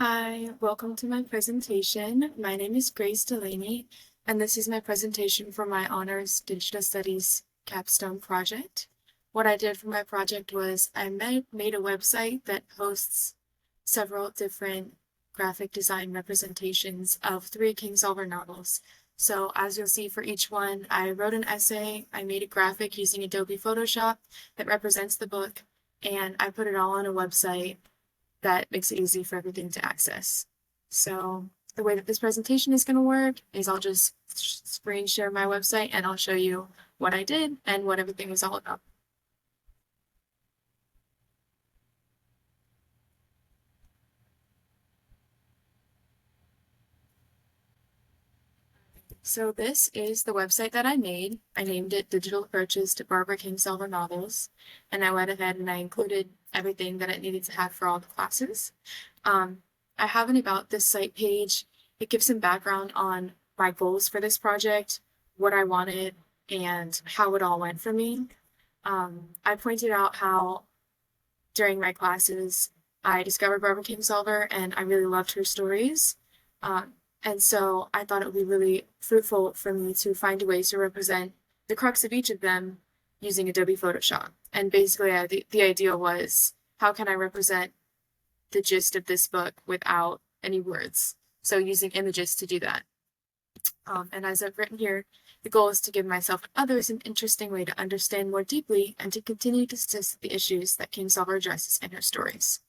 Hi, welcome to my presentation. My name is Grace Delany, and this is my presentation for my Honors Digital Studies capstone project. What I did for my project was I made a website that hosts several different graphic design representations of 3 Kingsolver novels. So as you'll see for each one, I wrote an essay, I made a graphic using Adobe Photoshop that represents the book, and I put it all on a website that makes it easy for everything to access. So the way that this presentation is going to work is I'll just screen share my website and I'll show you what I did and what everything is all about. So this is the website that I made. I named it Digital Approaches to Barbara Kingsolver Novels, and I went ahead and I included everything that it needed to have for all the classes. I have an About This site page. It gives some background on my goals for this project, what I wanted, and how it all went for me. I pointed out how during my classes I discovered Barbara Kingsolver and I really loved her stories. And so I thought it would be really fruitful for me to find a way to represent the crux of each of them using Adobe Photoshop. And basically, the idea was, how can I represent the gist of this book without any words? So using images to do that. And as I've written here, the goal is to give myself and others an interesting way to understand more deeply and to continue to assist the issues that Kingsolver addresses in her stories.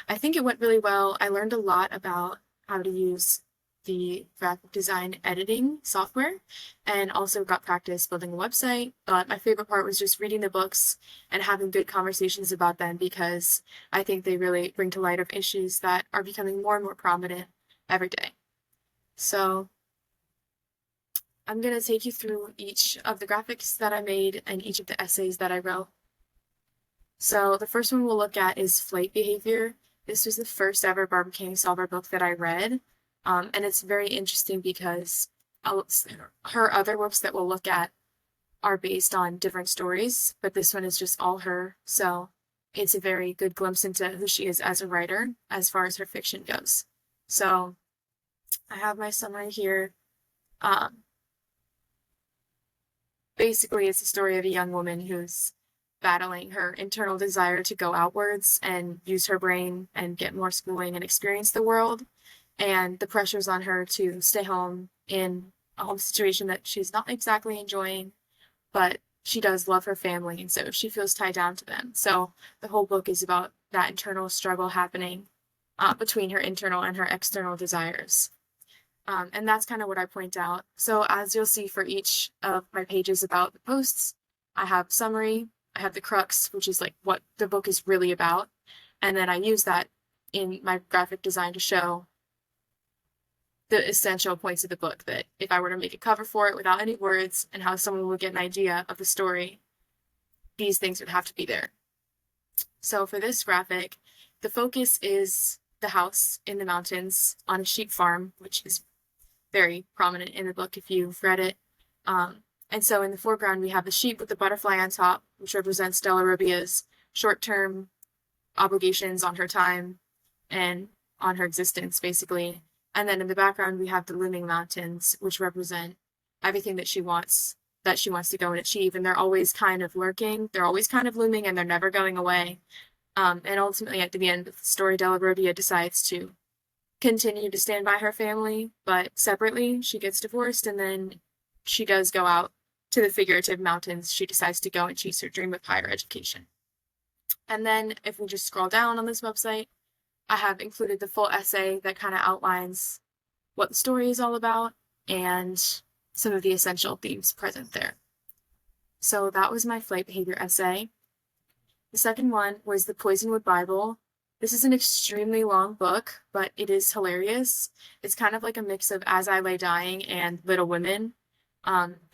I think it went really well. I learned a lot about how to use the graphic design editing software and also got practice building a website. But my favorite part was just reading the books and having good conversations about them because I think they really bring to light of issues that are becoming more and more prominent every day. So I'm going to take you through each of the graphics that I made and each of the essays that I wrote. So the first one we'll look at is Flight Behavior. This was the first ever Barbara Kingsolver book that I read. And it's very interesting because her other works that we'll look at are based on different stories, but this one is just all her. So it's a very good glimpse into who she is as a writer as far as her fiction goes. So I have my summary here. Basically, it's a story of a young woman who's battling her internal desire to go outwards and use her brain and get more schooling and experience the world, and the pressures on her to stay home in a home situation that she's not exactly enjoying, but she does love her family, and so she feels tied down to them. So the whole book is about that internal struggle happening between her internal and her external desires. And that's kind of what I point out. So as you'll see for each of my pages about the posts, I have summary, I have the crux, which is like what the book is really about, and then I use that in my graphic design to show the essential points of the book, that if I were to make a cover for it without any words and how someone would get an idea of the story, these things would have to be there. So for this graphic, the focus is the house in the mountains on a sheep farm, which is very prominent in the book if you've read it. And so in the foreground, we have the sheep with the butterfly on top, which represents Della Robbia's short-term obligations on her time and on her existence, basically. And then in the background, we have the looming mountains, which represent everything that she wants to go and achieve. And they're always kind of lurking, they're always kind of looming, and they're never going away. And ultimately, at the end of the story, Della Robbia decides to continue to stand by her family, but separately. She gets divorced, and then she does go out to the figurative mountains. She decides to go and chase her dream of higher education. And then if we just scroll down on this website, I have included the full essay that kind of outlines what the story is all about and some of the essential themes present there. So that was my flight behavior essay. The second one was the Poisonwood Bible. This is an extremely long book, but it is hilarious. It's kind of like a mix of As I Lay Dying and Little Women.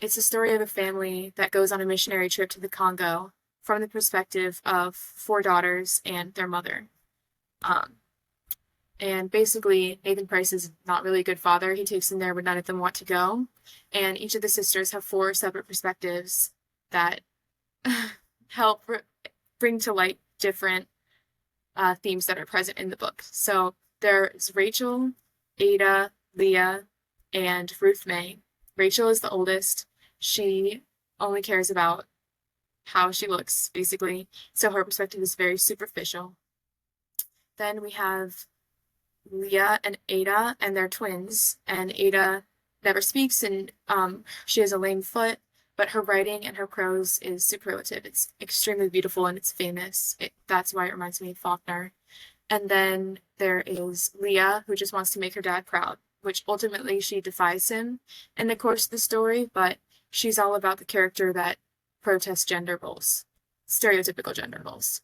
It's a story of a family that goes on a missionary trip to the Congo from the perspective of 4 daughters and their mother. And basically, Nathan Price is not really a good father. He takes them there, but none of them want to go. And each of the sisters have 4 separate perspectives that help bring to light different themes that are present in the book. So there's Rachel, Ada, Leah, and Ruth May. Rachel is the oldest. She only cares about how she looks, basically. So her perspective is very superficial. Then we have Leah and Ada, and they're twins. And Ada never speaks, and she has a lame foot, but her writing and her prose is superlative. It's extremely beautiful and it's famous. That's why it reminds me of Faulkner. And then there is Leah, who just wants to make her dad proud, which ultimately she defies him in the course of the story, but she's all about the character that protests gender roles, stereotypical gender roles.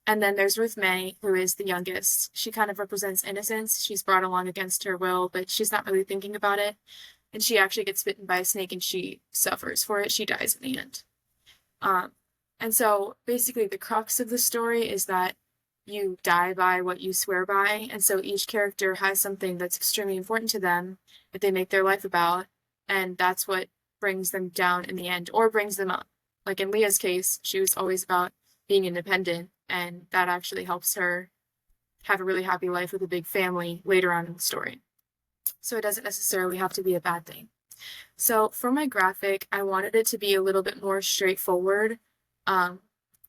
And then there's Ruth May, who is the youngest. She kind of represents innocence. She's brought along against her will, but she's not really thinking about it. And she actually gets bitten by a snake and she suffers for it. She dies in the end. And so basically the crux of the story is that you die by what you swear by. And so each character has something that's extremely important to them that they make their life about. And that's what brings them down in the end or brings them up. Like in Leah's case, she was always about being independent, and that actually helps her have a really happy life with a big family later on in the story. So it doesn't necessarily have to be a bad thing. So for my graphic, I wanted it to be a little bit more straightforward.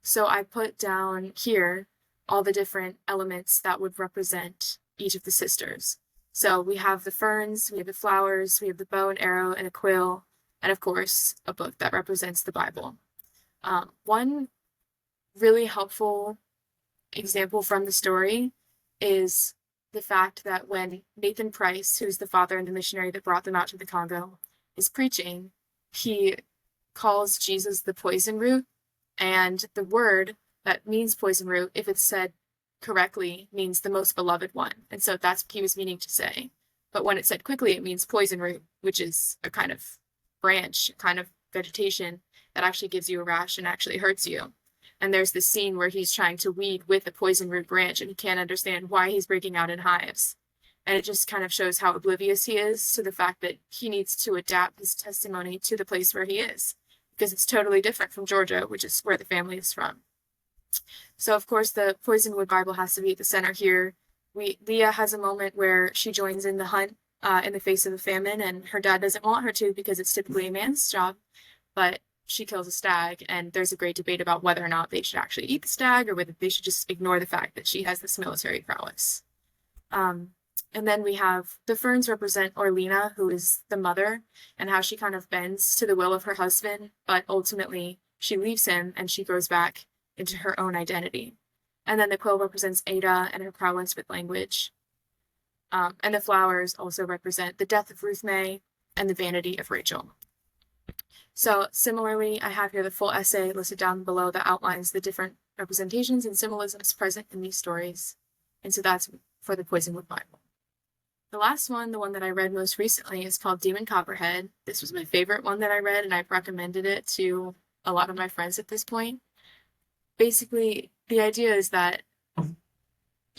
So I put down here all the different elements that would represent each of the sisters. So we have the ferns, we have the flowers, we have the bow and arrow and a quill, and of course, a book that represents the Bible. One really helpful example from the story is the fact that when Nathan Price, who's the father and the missionary that brought them out to the Congo, is preaching, he calls Jesus the poison root, and the word that means poison root, if it's said correctly, means the most beloved one. And so that's what he was meaning to say. But when it's said quickly, it means poison root, which is a kind of branch, kind of vegetation that actually gives you a rash and actually hurts you. And there's this scene where he's trying to weed with a poison root branch and he can't understand why he's breaking out in hives. And it just kind of shows how oblivious he is to the fact that he needs to adapt his testimony to the place where he is, because it's totally different from Georgia, which is where the family is from. So of course the Poisonwood Bible has to be at the center here. Leah has a moment where she joins in the hunt in the face of a famine, and her dad doesn't want her to because it's typically a man's job, but she kills a stag, and there's a great debate about whether or not they should actually eat the stag or whether they should just ignore the fact that she has this military prowess. And then we have the ferns represent Orlina, who is the mother, and how she kind of bends to the will of her husband, but ultimately she leaves him and she goes back into her own identity. And then the quill represents Ada and her prowess with language. And the flowers also represent the death of Ruth May and the vanity of Rachel. So similarly, I have here the full essay listed down below that outlines the different representations and symbolisms present in these stories. And so that's for the Poisonwood Bible. The last one, the one that I read most recently, is called Demon Copperhead. This was my favorite one that I read, and I've recommended it to a lot of my friends at this point. Basically, the idea is that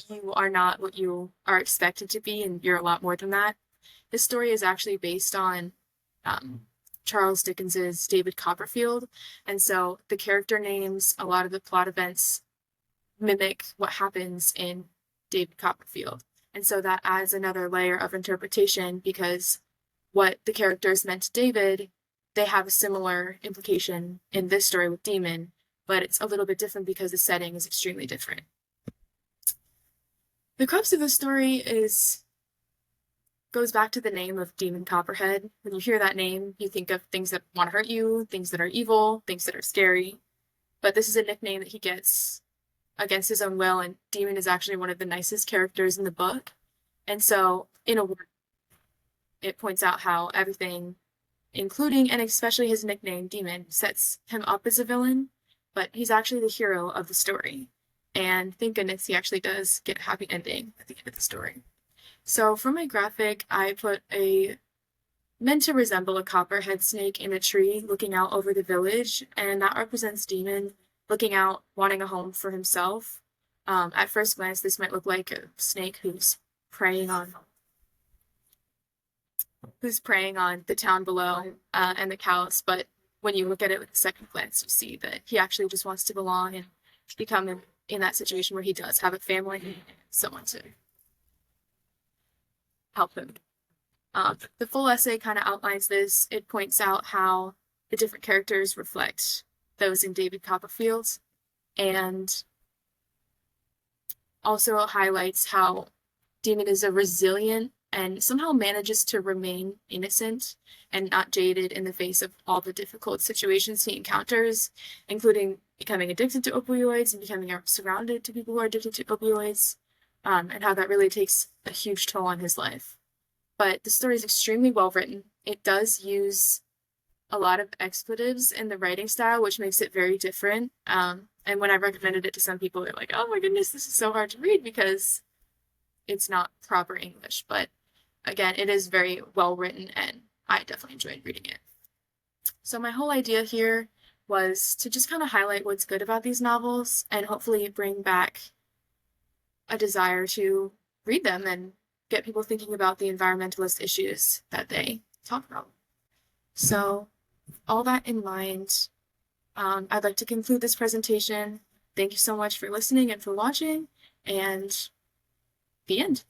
you are not what you are expected to be, and you're a lot more than that. This story is actually based on Charles Dickens's David Copperfield, and so the character names, a lot of the plot events mimic what happens in David Copperfield. And so that adds another layer of interpretation, because what the characters meant to David, they have a similar implication in this story with Demon, but it's a little bit different because the setting is extremely different. The crux of the story goes back to the name of Demon Copperhead. When you hear that name, you think of things that want to hurt you, things that are evil, things that are scary. But this is a nickname that he gets against his own will, and Demon is actually one of the nicest characters in the book. And so, in a word, it points out how everything, including and especially his nickname, Demon, sets him up as a villain, but he's actually the hero of the story. And thank goodness he actually does get a happy ending at the end of the story. So for my graphic, I put meant to resemble a copperhead snake in a tree looking out over the village, and that represents Demon looking out, wanting a home for himself. At first glance, this might look like a snake who's preying on the town below and the cows, but when you look at it with a second glance, you see that he actually just wants to belong and become in that situation where he does have a family and someone to help him. The full essay kind of outlines this. It points out how the different characters reflect those in David Copperfield, and also highlights how Damon is a resilient and somehow manages to remain innocent and not jaded in the face of all the difficult situations he encounters, including becoming addicted to opioids and becoming surrounded to people who are addicted to opioids, and how that really takes a huge toll on his life. But the story is extremely well written. It does use a lot of expletives in the writing style, which makes it very different. And when I recommended it to some people, they're like, oh my goodness, this is so hard to read because it's not proper English. But again, it is very well written, and I definitely enjoyed reading it. So my whole idea here was to just kind of highlight what's good about these novels and hopefully bring back a desire to read them and get people thinking about the environmentalist issues that they talk about. So all that in mind, I'd like to conclude this presentation. Thank you so much for listening and for watching, and the end.